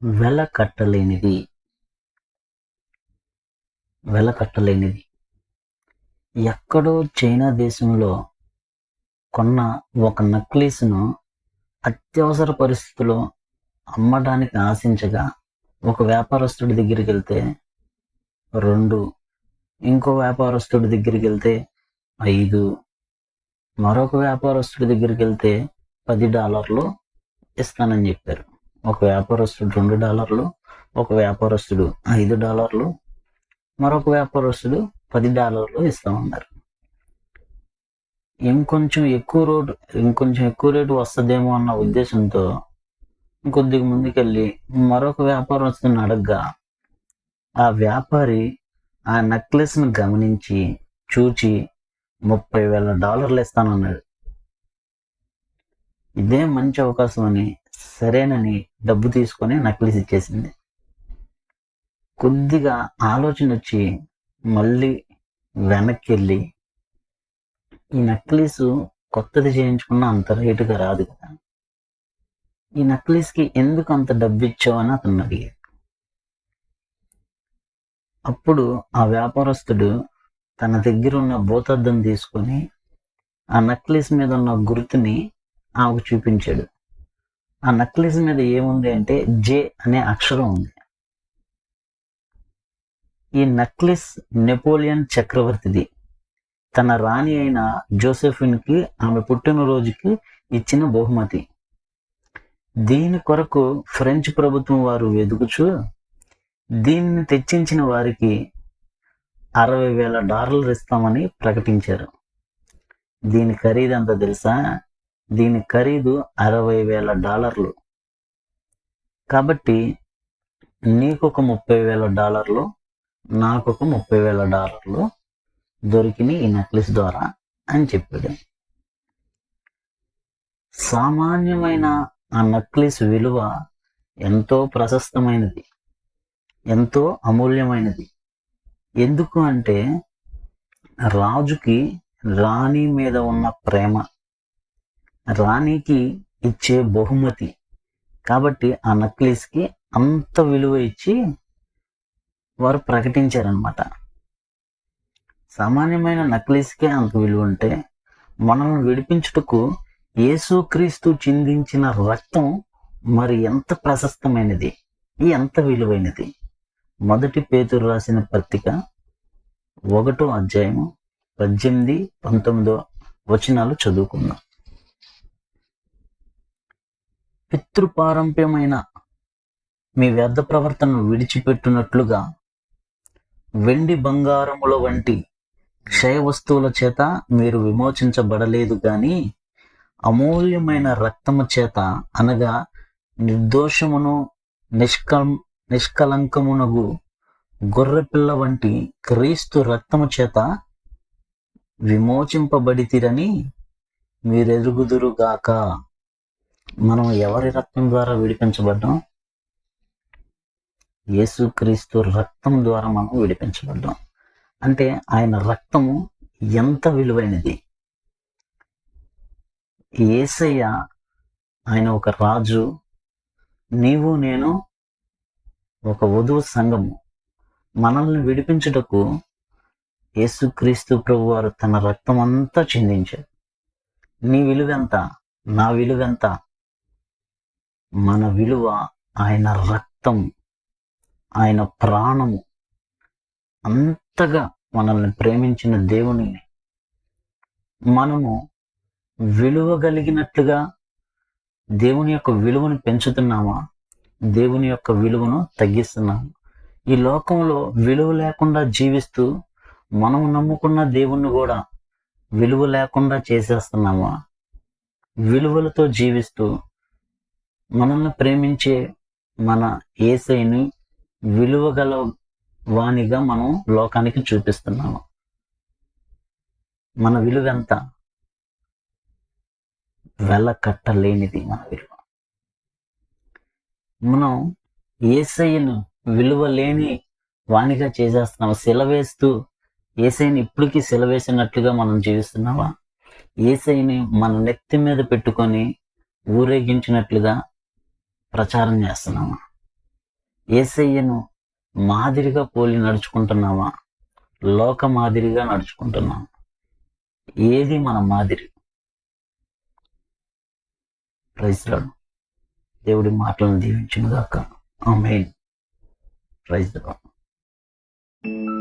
వెల కట్టలేనిది. వెల కట్టలేనిది. ఎక్కడో చైనా దేశంలో కొన్న ఒక నక్లీస్‌ను అత్యవసర పరిస్థితిలో అమ్మడానికి ఆశించగా, ఒక వ్యాపారస్తుడి దగ్గరికెళ్తే 2, ఇంకో వ్యాపారస్తుడి దగ్గరికెళ్తే 5, మరొక వ్యాపారస్తుడి దగ్గరికెళ్తే $10 ఇస్తానని జెప్పారు. ఒక వ్యాపారస్తుడు $2, ఒక వ్యాపారస్తుడు $5, మరొక వ్యాపారస్తుడు $10 ఇస్తామన్నారు. ఇంకొంచెం ఎక్కువ రేటు వస్తదేమో అన్న ఉద్దేశంతో ఇంకొద్దిగా ముందుకెళ్ళి మరొక వ్యాపారస్తుడిని అడగ్గా, ఆ వ్యాపారి ఆ నెక్లెస్‌ని గమనించి, చూచి $30,000 ఇస్తానన్నాడు. ఇదే మంచి అవకాశం అని సరేనని డబ్బు తీసుకొని నెక్లెస్ ఇచ్చేసింది. కొద్దిగా ఆలోచనొచ్చి మళ్ళీ వెనక్కెళ్ళి, ఈ నెక్లెసు కొత్తది చేయించుకున్నా అంత రేటుగా రాదు కదా! ఈ నెక్లెస్‌కి ఎందుకు అంత డబ్బిచ్చావు అని అతన్ని అడిగాడు. అప్పుడు ఆ వ్యాపారస్తుడు తన దగ్గరున్న భూతద్దం తీసుకొని ఆ నెక్లెస్ మీద ఉన్న గుర్తుని ఆమెకు చూపించాడు. ఆ నెక్లెస్ మీద ఏముంది అంటే జే అనే అక్షరం ఉంది. ఈ నెక్లెస్ నెపోలియన్ చక్రవర్తిది. తన రాణి అయిన జోసెఫిన్‌కి ఆమె పుట్టినరోజుకి ఇచ్చిన బహుమతి. దీని కొరకు ఫ్రెంచ్ ప్రభుత్వం వారు వెదుకుచూ దీనిని తెచ్చించిన వారికి $60,000 ఇస్తామని ప్రకటించారు. దీని ఖరీదు ఎంత తెలుసా? దీని ఖరీదు $60,000. కాబట్టి నీకొక $30,000, నాకొక $30,000 దొరికినాయి ఈ నెక్లెస్ ద్వారా అని చెప్పాడు. సామాన్యమైన ఆ నెక్లెస్ విలువ ఎంతో ప్రశస్తమైనది, ఎంతో అమూల్యమైనది. ఎందుకు అంటే రాజుకి రాణి మీద ఉన్న ప్రేమ, రాణికి ఇచ్చే బహుమతి. కాబట్టి ఆ నెక్లెస్‌కి అంత విలువ ఇచ్చి వారు ప్రకటించారనమాట. సామాన్యమైన నెక్లెస్‌కే అంత విలువ ఉంటే, మనల్ని విడిపించుటకు యేసుక్రీస్తు చిందించిన రక్తం మరి ఎంత ప్రశస్తమైనది, ఎంత విలువైనది. 1 పేతురు రాసిన పత్రిక 1వ అధ్యాయము 18, 19 వచనాలు చదువుకుందాం. పితృపారంప్యమైన మీ వ్యర్థ ప్రవర్తనను విడిచిపెట్టునట్లుగా వెండి బంగారముల వంటి క్షయ వస్తువుల చేత మీరు విమోచించబడలేదు గాని అమూల్యమైన రక్తము చేత, అనగా నిర్దోషమును నిష్కలంకమునగు గొర్రెపిల్ల వంటి క్రీస్తు రక్తము చేత విమోచింపబడితిరని మీరెరుగుదురుగాక. మనం ఎవరి రక్తం ద్వారా విడిపించబడ్డాం? యేసుక్రీస్తు రక్తం ద్వారా మనం విడిపించబడ్డాం. అంటే ఆయన రక్తము ఎంత విలువైనది. యేసయ్య ఆయన ఒక రాజు, నీవు నేను ఒక వధువు సంఘము. మనల్ని విడిపించుటకు యేసుక్రీస్తు ప్రభువారు తన రక్తం అంతా చిందించారు. నీ విలువెంత? నా విలువెంత? మన విలువ ఆయన రక్తం, ఆయన ప్రాణము. అంతగా మనల్ని ప్రేమించిన దేవుని మనము విలువ కలిగినట్లుగా దేవుని యొక్క విలువను పెంచుతున్నామా? దేవుని యొక్క విలువను తగ్గిస్తున్నాము. ఈ లోకంలో విలువ లేకుండా జీవిస్తూ మనము నమ్ముకున్న దేవుణ్ణి కూడా విలువ లేకుండా చేసేస్తున్నామా? విలువలతో జీవిస్తూ మనల్ని ప్రేమించే మన యేసయ్యని విలువ గల వానిగా మనం లోకానికి చూపిస్తున్నాము. మన విలువ ఎంత? వెల కట్టలేనిది మన విలువ. మనం యేసయ్యను విలువ లేని వానిగా చేసేస్తున్నాము. సిలవేస్తూ యేసయ్యని ఇప్పటికీ సిలవేసినట్లుగా మనం జీవిస్తున్నామా? యేసయ్యని మన నెత్తి మీద పెట్టుకొని ఊరేగించినట్లుగా ప్రచారం చేస్తున్నామా? యేసయ్యను మాదిరిగా పోలి నడుచుకుంటున్నామా, లోక మాదిరిగా నడుచుకుంటున్నామా? ఏది మన మాదిరి? Praise lord. దేవుడి మాటలను దీవించును గాక. ఆమేన్. Praise lord.